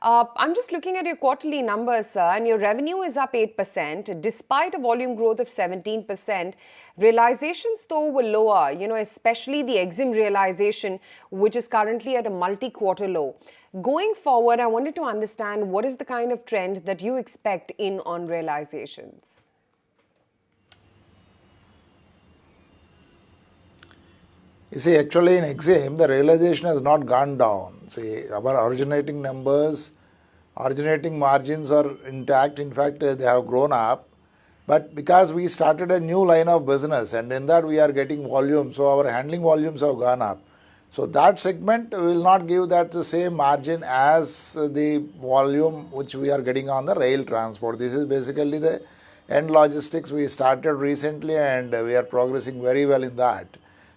I'm just looking at your quarterly numbers, sir, and your revenue is up 8%, despite a volume growth of 17%. Realizations, though, were lower, especially the EXIM realization, which is currently at a multi-quarter low. Going forward, I wanted to understand what is the kind of trend that you expect in on realizations. You see, actually in EXIM, the realization has not gone down. See, our originating numbers, originating margins are intact. In fact, they have grown up. But because we started a new line of business and in that we are getting volume, so our handling volumes have gone up. So that segment will not give that the same margin as the volume which we are getting on the rail transport. This is basically the end logistics we started recently and we are progressing very well in that.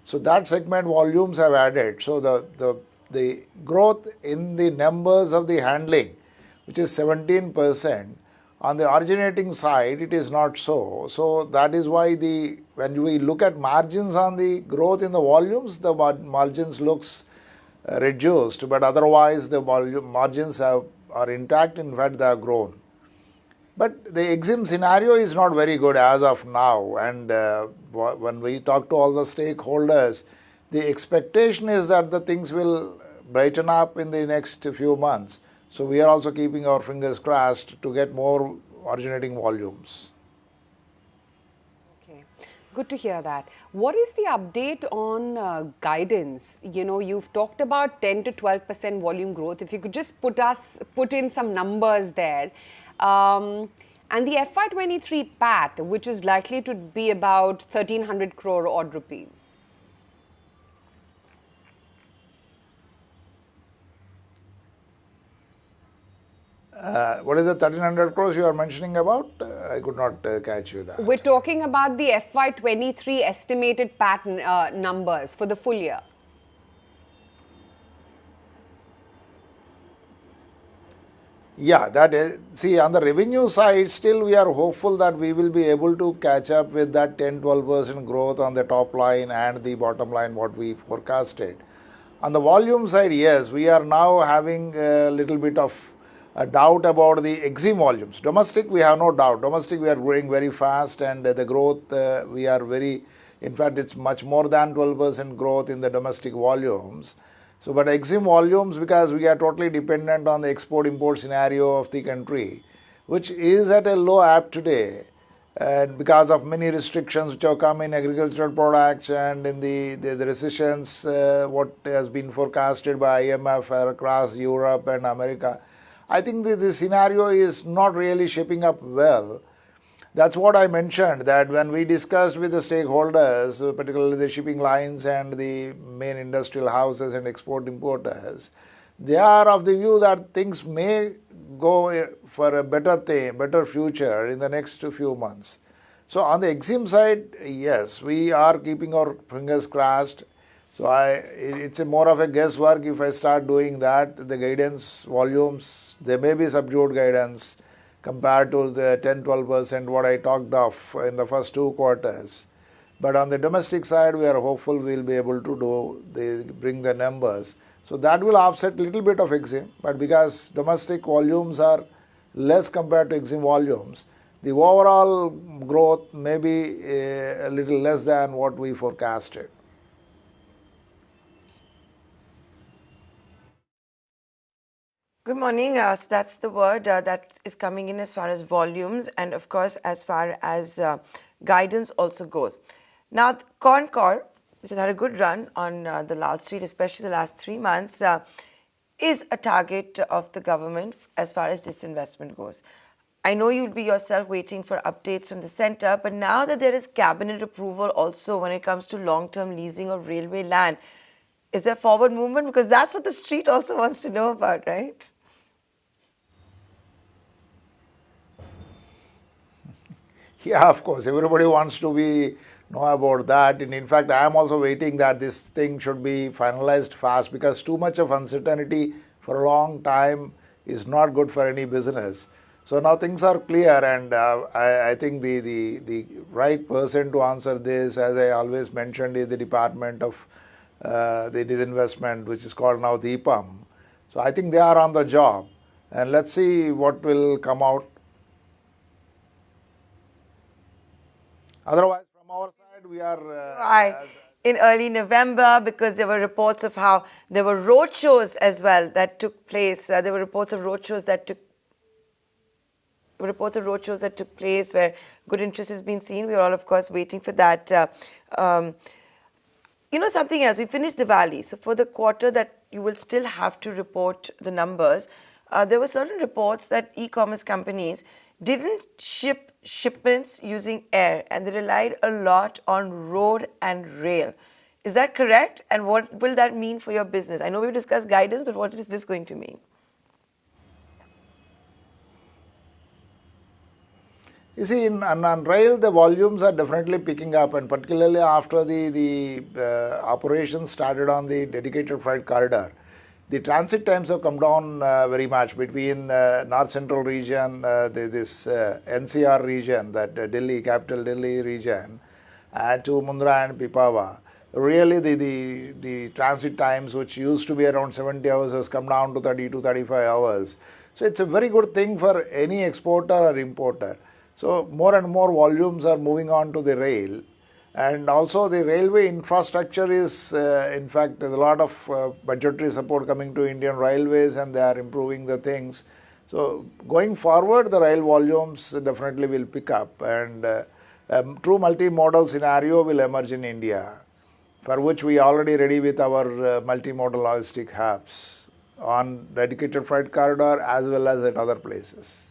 So that segment volumes have added. So the growth in the numbers of the handling, which is 17%, on the originating side, it is not so. So that is why when we look at margins on the growth in the volumes, the margins looks reduced, but otherwise the margins are intact. In fact, they have grown. But the EXIM scenario is not very good as of now, and when we talk to all the stakeholders, the expectation is that the things will brighten up in the next few months. So we are also keeping our fingers crossed to get more originating volumes. Okay, good to hear that. What is the update on guidance? You've talked about 10 to 12% volume growth. If you could just put in some numbers there. And the FY23 PAT, which is likely to be about 1,300 crore odd rupees. What is the 1,300 crores you are mentioning about? I could not catch you that. We're talking about the FY23 estimated PAT numbers for the full year. Yeah, that is, see, on the revenue side, still we are hopeful that we will be able to catch up with that 10-12% growth on the top line and the bottom line, what we forecasted. On the volume side, yes, we are now having a little bit of a doubt about the EXIM volumes. Domestic, we have no doubt. Domestic, we are growing very fast and the growth, we are very, in fact, it's much more than 12% growth in the domestic volumes. So, but EXIM volumes, because we are totally dependent on the export-import scenario of the country, which is at a low ebb today, and because of many restrictions which have come in agricultural products and in the recessions, what has been forecasted by IMF across Europe and America, I think the scenario is not really shaping up well. That's what I mentioned, that when we discussed with the stakeholders, particularly the shipping lines and the main industrial houses and export importers, they are of the view that things may go for a better future in the next few months. So on the EXIM side, yes, we are keeping our fingers crossed. So it's more of a guesswork if I start doing that. The guidance volumes, there may be subdued guidance compared to the 10-12% what I talked of in the first 2 quarters. But on the domestic side, we are hopeful we will be able to bring the numbers. So that will offset a little bit of EXIM, but because domestic volumes are less compared to EXIM volumes, the overall growth may be a little less than what we forecasted. Good morning. So that's the word that is coming in as far as volumes and, of course, as far as guidance also goes. Now, CONCOR, which has had a good run on the Lal Street, especially the last 3 months, is a target of the government as far as disinvestment goes. I know you'll be yourself waiting for updates from the centre, but now that there is cabinet approval also when it comes to long-term leasing of railway land, is there forward movement? Because that's what the street also wants to know about, right? Yeah, of course, everybody wants to know about that, and in fact, I am also waiting that this thing should be finalized fast, because too much of uncertainty for a long time is not good for any business. So now things are clear, and I think the right person to answer this, as I always mentioned, is the Department of the Disinvestment, which is called now DIPAM. So I think they are on the job. and let's see what will come out. Otherwise, from our side, we are in early November, because there were reports of how there were roadshows as well that took place. There were reports of roadshows that took place where good interest has been seen. We are all, of course, waiting for that. Something else, we finished Diwali. So for the quarter that you will still have to report the numbers, there were certain reports that e-commerce companies didn't ship shipments using air and they relied a lot on road and rail. Is that correct? And what will that mean for your business? I know we've discussed guidance, but what is this going to mean? You see, on rail, the volumes are definitely picking up, and particularly after the operations started on the dedicated freight corridor, the transit times have come down very much between North Central region, this NCR region, that Delhi, capital Delhi region, to Mundra and Pipavav. Really, the transit times, which used to be around 70 hours, has come down to 30 to 35 hours. So it's a very good thing for any exporter or importer. So more and more volumes are moving on to the rail, and also the railway infrastructure is, in fact, there's a lot of budgetary support coming to Indian Railways, and they are improving the things. So going forward, the rail volumes definitely will pick up, and a true multimodal scenario will emerge in India, for which we are already ready with our multimodal logistic hubs on dedicated freight corridor as well as at other places.